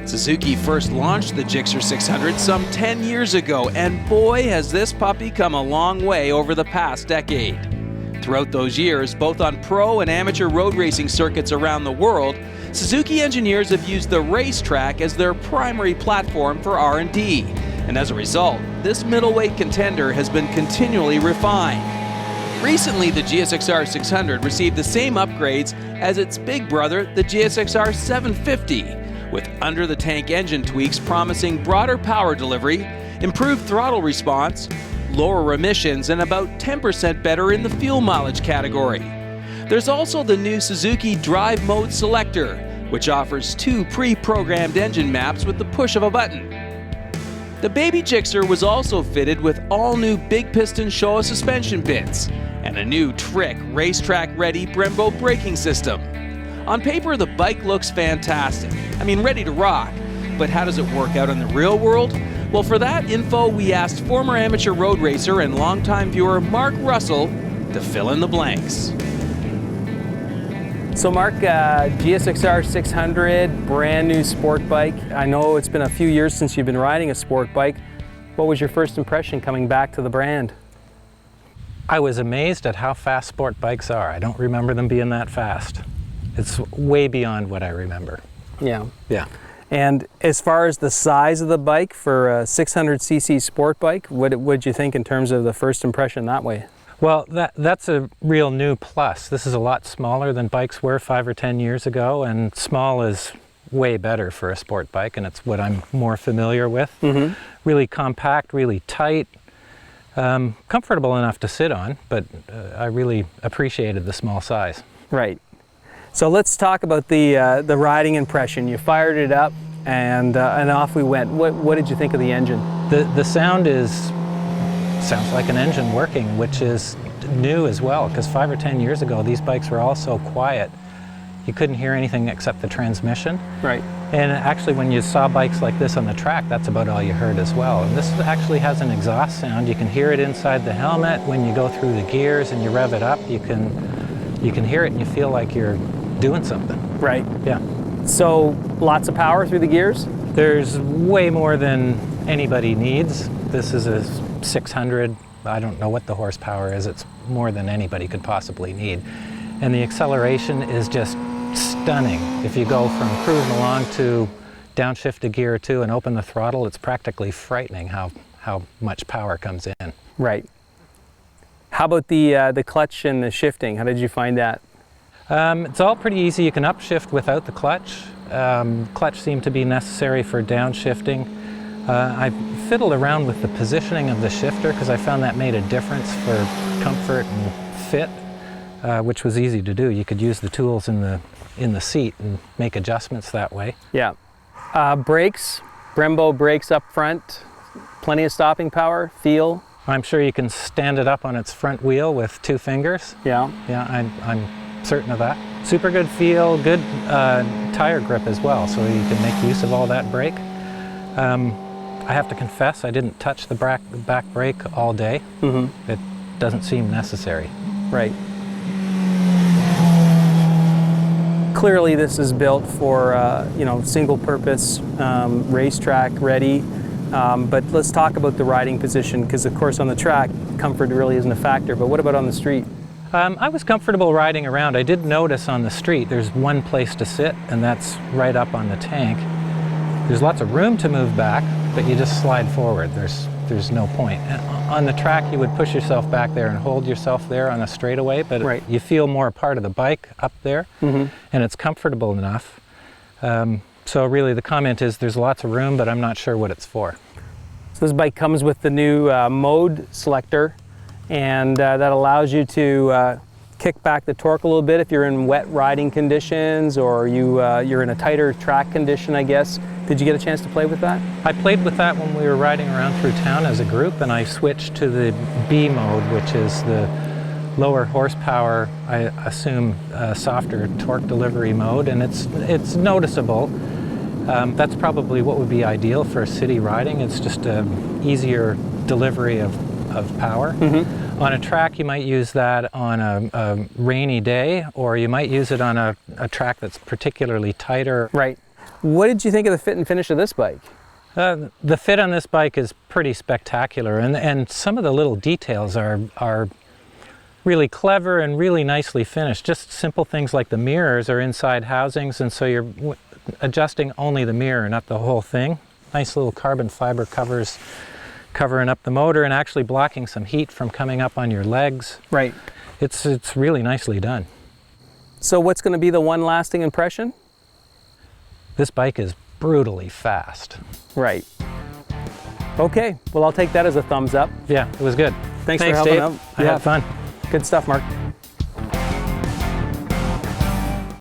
Suzuki first launched the GSX R600 some 10 years ago, and boy has this puppy come a long way over the past decade. Throughout those years, both on pro and amateur road racing circuits around the world, Suzuki engineers have used the racetrack as their primary platform for R&D. And as a result, this middleweight contender has been continually refined. Recently, the GSX R600 received the same upgrades as its big brother, the GSX R750, with under-the-tank engine tweaks promising broader power delivery, improved throttle response, lower emissions, and about 10% better in the fuel mileage category. There's also the new Suzuki Drive Mode Selector, which offers 2 pre-programmed engine maps with the push of a button. The baby Gixxer was also fitted with all-new big piston Showa suspension bits and a new trick racetrack-ready Brembo braking system. On paper, the bike looks fantastic. I mean, ready to rock. But how does it work out in the real world? Well, for that info, we asked former amateur road racer and longtime viewer Mark Russell to fill in the blanks. So Mark, GSX R600, brand new sport bike. I know it's been a few years since you've been riding a sport bike. What was your first impression coming back to the brand? I was amazed at how fast sport bikes are. I don't remember them being that fast. It's way beyond what I remember. Yeah. Yeah. And as far as the size of the bike for a 600cc sport bike, what did you think in terms of the first impression that way? Well, that's a real new plus. This is a lot smaller than bikes were 5 or 10 years ago, and small is way better for a sport bike, and it's what I'm more familiar with. Mm-hmm. Really compact, really tight, comfortable enough to sit on, but I really appreciated the small size. Right. So let's talk about the riding impression. You fired it up and off we went. What did you think of the engine? The sound sounds like an engine working, which is new as well, because 5 or 10 years ago these bikes were all so quiet. You couldn't hear anything except the transmission. Right. And actually when you saw bikes like this on the track, that's about all you heard as well. And this actually has an exhaust sound. You can hear it inside the helmet. When you go through the gears and you rev it up, you can hear it and you feel like you're doing something. Right. Yeah. So lots of power through the gears? There's way more than anybody needs. This is a 600. I don't know what the horsepower is. It's more than anybody could possibly need. And the acceleration is just stunning. If you go from cruising along to downshift a gear or two and open the throttle, it's practically frightening how much power comes in. Right. How about the clutch and the shifting? How did you find that? It's all pretty easy. You can upshift without the clutch. Clutch seemed to be necessary for downshifting. I fiddled around with the positioning of the shifter because I found that made a difference for comfort and fit, which was easy to do. You could use the tools in the seat and make adjustments that way. Yeah. Brakes, Brembo brakes up front, plenty of stopping power, feel. I'm sure you can stand it up on its front wheel with 2 fingers. Yeah. Yeah, I'm certain of that. Super good feel, good tire grip as well, so you can make use of all that brake. I have to confess, I didn't touch the back brake all day. Mm-hmm. It doesn't seem necessary. Right. Clearly this is built for single-purpose racetrack ready. But let's talk about the riding position, because of course on the track comfort really isn't a factor, but what about on the street? I was comfortable riding around. I did notice on the street there's one place to sit, and that's right up on the tank. There's lots of room to move back, but you just slide forward. There's no point. On the track you would push yourself back there and hold yourself there on a straightaway, but right. You feel more a part of the bike up there, mm-hmm. and it's comfortable enough. So really the comment is there's lots of room, but I'm not sure what it's for. So this bike comes with the new mode selector, and that allows you to kick back the torque a little bit if you're in wet riding conditions, or you're in a tighter track condition, I guess. Did you get a chance to play with that? I played with that when we were riding around through town as a group, and I switched to the B mode, which is the lower horsepower, I assume softer torque delivery mode, and it's noticeable. That's probably what would be ideal for city riding. It's just an easier delivery of power. Mm-hmm. On a track you might use that on a rainy day, or you might use it on a track that's particularly tighter. Right. What did you think of the fit and finish of this bike? The fit on this bike is pretty spectacular, and some of the little details are really clever and really nicely finished. Just simple things like the mirrors are inside housings, and so you're adjusting only the mirror, not the whole thing. Nice little carbon fiber covers covering up the motor and actually blocking some heat from coming up on your legs. Right. It's really nicely done. So what's going to be the one lasting impression? This bike is brutally fast. Right. Okay, well I'll take that as a thumbs up. Yeah, it was good. Thanks for Dave. helping out. I had fun. Good stuff, Mark.